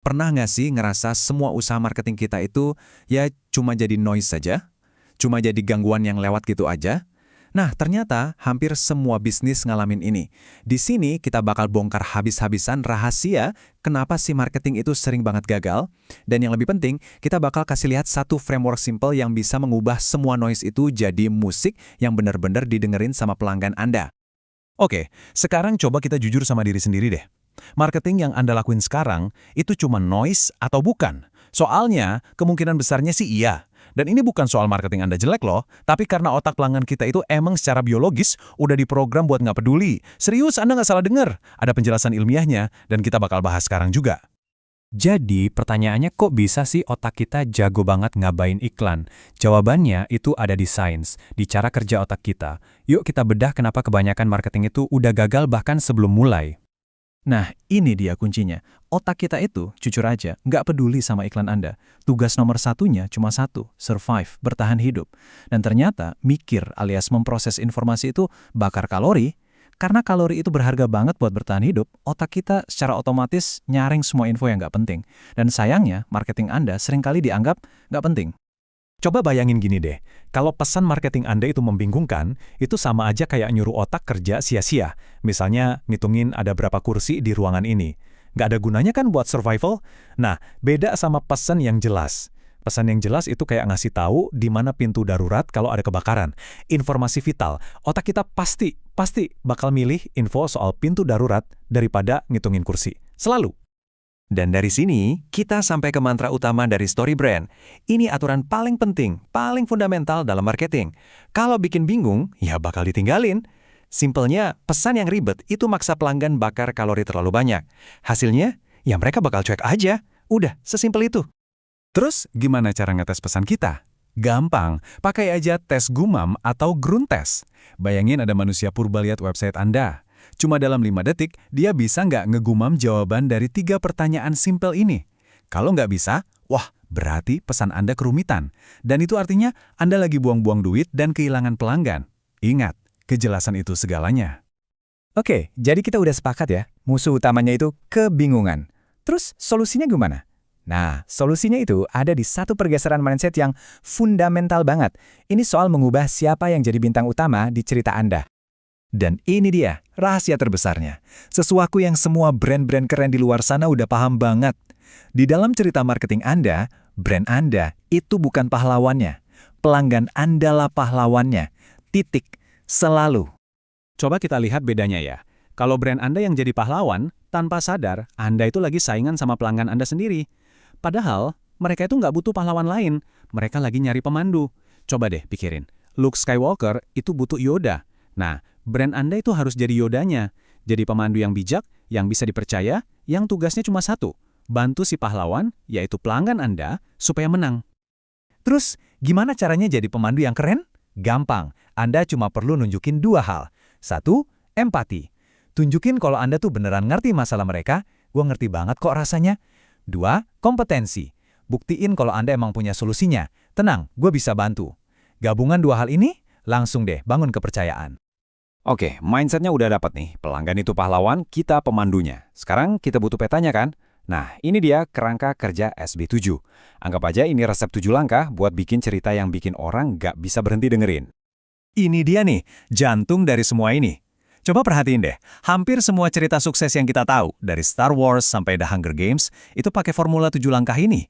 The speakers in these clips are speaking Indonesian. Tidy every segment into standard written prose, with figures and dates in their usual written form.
Pernah nggak sih ngerasa semua usaha marketing kita itu ya cuma jadi noise saja? Cuma jadi gangguan yang lewat gitu aja? Nah, ternyata hampir semua bisnis ngalamin ini. Di sini kita bakal bongkar habis-habisan rahasia kenapa si marketing itu sering banget gagal. Dan yang lebih penting, kita bakal kasih lihat satu framework simple yang bisa mengubah semua noise itu jadi musik yang benar-benar didengerin sama pelanggan Anda. Oke, sekarang coba kita jujur sama diri sendiri deh. Marketing yang Anda lakuin sekarang itu cuma noise atau bukan? Soalnya, kemungkinan besarnya sih iya. Dan ini bukan soal marketing Anda jelek loh, tapi karena otak pelanggan kita itu emang secara biologis udah diprogram buat nggak peduli. Serius, Anda nggak salah dengar. Ada penjelasan ilmiahnya, dan kita bakal bahas sekarang juga. Jadi, pertanyaannya kok bisa sih otak kita jago banget ngabain iklan? Jawabannya itu ada di sains, di cara kerja otak kita. Yuk kita bedah kenapa kebanyakan marketing itu udah gagal bahkan sebelum mulai. Nah, ini dia kuncinya. Otak kita itu, jujur aja, nggak peduli sama iklan Anda. Tugas nomor satunya cuma satu, survive, bertahan hidup. Dan ternyata, mikir alias memproses informasi itu bakar kalori. Karena kalori itu berharga banget buat bertahan hidup, otak kita secara otomatis nyaring semua info yang nggak penting. Dan sayangnya, marketing Anda seringkali dianggap nggak penting. Coba bayangin gini deh, kalau pesan marketing Anda itu membingungkan, itu sama aja kayak nyuruh otak kerja sia-sia. Misalnya, ngitungin ada berapa kursi di ruangan ini. Nggak ada gunanya kan buat survival? Nah, beda sama pesan yang jelas. Pesan yang jelas itu kayak ngasih tahu di mana pintu darurat kalau ada kebakaran. Informasi vital. Otak kita pasti bakal milih info soal pintu darurat daripada ngitungin kursi. Selalu. Dan dari sini, kita sampai ke mantra utama dari Story Brand. Ini aturan paling penting, paling fundamental dalam marketing. Kalau bikin bingung, ya bakal ditinggalin. Simpelnya, pesan yang ribet itu maksa pelanggan bakar kalori terlalu banyak. Hasilnya, ya mereka bakal cuek aja. Udah, sesimpel itu. Terus, gimana cara ngetes pesan kita? Gampang, pakai aja tes gumam atau grunt test. Bayangin ada manusia purba lihat website Anda. Cuma dalam 5 detik, dia bisa nggak ngegumam jawaban dari 3 pertanyaan simpel ini? Kalau nggak bisa, wah, berarti pesan Anda kerumitan. Dan itu artinya Anda lagi buang-buang duit dan kehilangan pelanggan. Ingat, kejelasan itu segalanya. Oke, jadi kita udah sepakat ya, musuh utamanya itu kebingungan. Terus solusinya gimana? Nah, solusinya itu ada di satu pergeseran mindset yang fundamental banget. Ini soal mengubah siapa yang jadi bintang utama di cerita Anda. Dan ini dia, rahasia terbesarnya. Sesuatu yang semua brand-brand keren di luar sana udah paham banget. Di dalam cerita marketing Anda, brand Anda itu bukan pahlawannya. Pelanggan Anda lah pahlawannya. Titik. Selalu. Coba kita lihat bedanya ya. Kalau brand Anda yang jadi pahlawan, tanpa sadar, Anda itu lagi saingan sama pelanggan Anda sendiri. Padahal, mereka itu nggak butuh pahlawan lain. Mereka lagi nyari pemandu. Coba deh pikirin. Luke Skywalker itu butuh Yoda. Nah, brand Anda itu harus jadi Yodanya. Jadi pemandu yang bijak, yang bisa dipercaya, yang tugasnya cuma satu. Bantu si pahlawan, yaitu pelanggan Anda, supaya menang. Terus, gimana caranya jadi pemandu yang keren? Gampang. Anda cuma perlu nunjukin 2 hal. 1, empati. Tunjukin kalau Anda tuh beneran ngerti masalah mereka, gua ngerti banget kok rasanya. 2, kompetensi. Buktiin kalau Anda emang punya solusinya. Tenang, gue bisa bantu. Gabungan 2 hal ini, langsung deh bangun kepercayaan. Oke, mindsetnya udah dapat nih. Pelanggan itu pahlawan, kita pemandunya. Sekarang kita butuh petanya kan? Nah, ini dia kerangka kerja SB7. Anggap aja ini resep 7 langkah buat bikin cerita yang bikin orang nggak bisa berhenti dengerin. Ini dia nih, jantung dari semua ini. Coba perhatiin deh, hampir semua cerita sukses yang kita tahu, dari Star Wars sampai The Hunger Games, itu pakai formula 7 langkah ini.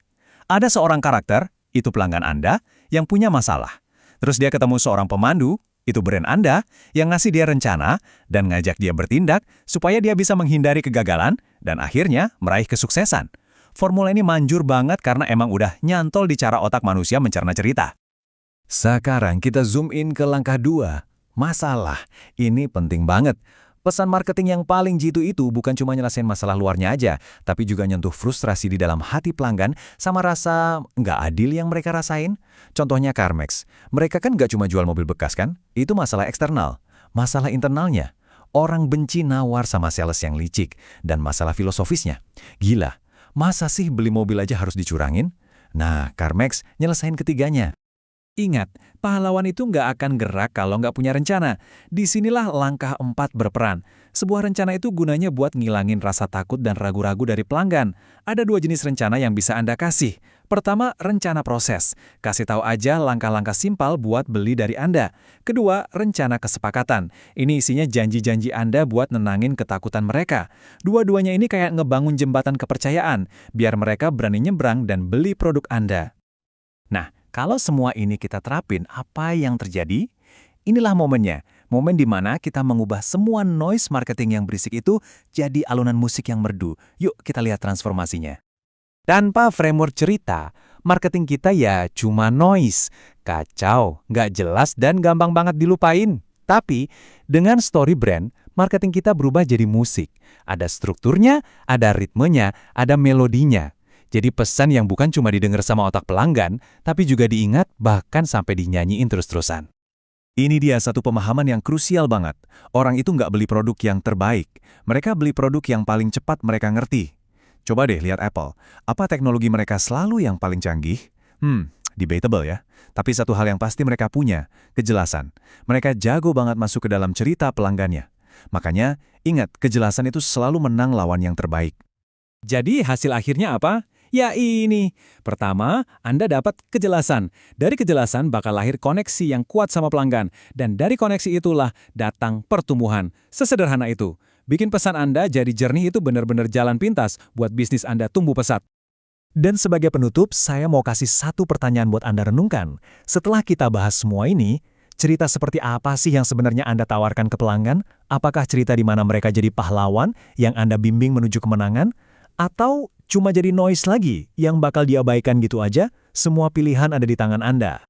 Ada seorang karakter, itu pelanggan Anda, yang punya masalah. Terus dia ketemu seorang pemandu, itu brand Anda, yang ngasih dia rencana dan ngajak dia bertindak supaya dia bisa menghindari kegagalan dan akhirnya meraih kesuksesan. Formula ini manjur banget karena emang udah nyantol di cara otak manusia mencerna cerita. Sekarang kita zoom in ke langkah 2. Masalah. Ini penting banget. Pesan marketing yang paling jitu itu bukan cuma nyelesain masalah luarnya aja, tapi juga nyentuh frustrasi di dalam hati pelanggan sama rasa nggak adil yang mereka rasain. Contohnya CarMax. Mereka kan nggak cuma jual mobil bekas kan? Itu masalah eksternal. Masalah internalnya. Orang benci nawar sama sales yang licik. Dan masalah filosofisnya. Gila, masa sih beli mobil aja harus dicurangin? Nah, CarMax nyelesain ketiganya. Ingat, pahlawan itu nggak akan gerak kalau nggak punya rencana. Disinilah langkah 4 berperan. Sebuah rencana itu gunanya buat ngilangin rasa takut dan ragu-ragu dari pelanggan. Ada 2 jenis rencana yang bisa Anda kasih. Pertama, rencana proses. Kasih tahu aja langkah-langkah simpel buat beli dari Anda. Kedua, rencana kesepakatan. Ini isinya janji-janji Anda buat nenangin ketakutan mereka. Dua-duanya ini kayak ngebangun jembatan kepercayaan, biar mereka berani nyebrang dan beli produk Anda. Nah, kalau semua ini kita terapin, apa yang terjadi? Inilah momennya, momen di mana kita mengubah semua noise marketing yang berisik itu jadi alunan musik yang merdu. Yuk kita lihat transformasinya. Tanpa framework cerita, marketing kita ya cuma noise, kacau, nggak jelas dan gampang banget dilupain. Tapi, dengan story brand, marketing kita berubah jadi musik. Ada strukturnya, ada ritmenya, ada melodinya. Jadi pesan yang bukan cuma didengar sama otak pelanggan, tapi juga diingat bahkan sampai dinyanyiin terus-terusan. Ini dia satu pemahaman yang krusial banget. Orang itu nggak beli produk yang terbaik. Mereka beli produk yang paling cepat mereka ngerti. Coba deh lihat Apple. Apa teknologi mereka selalu yang paling canggih? Debatable ya. Tapi satu hal yang pasti mereka punya, kejelasan. Mereka jago banget masuk ke dalam cerita pelanggannya. Makanya, ingat, kejelasan itu selalu menang lawan yang terbaik. Jadi hasil akhirnya apa? Ya ini. Pertama, Anda dapat kejelasan. Dari kejelasan bakal lahir koneksi yang kuat sama pelanggan. Dan dari koneksi itulah datang pertumbuhan. Sesederhana itu. Bikin pesan Anda jadi jernih itu benar-benar jalan pintas buat bisnis Anda tumbuh pesat. Dan sebagai penutup, saya mau kasih satu pertanyaan buat Anda renungkan. Setelah kita bahas semua ini, cerita seperti apa sih yang sebenarnya Anda tawarkan ke pelanggan? Apakah cerita di mana mereka jadi pahlawan yang Anda bimbing menuju kemenangan? Atau cuma jadi noise lagi yang bakal diabaikan gitu aja? Semua pilihan ada di tangan Anda.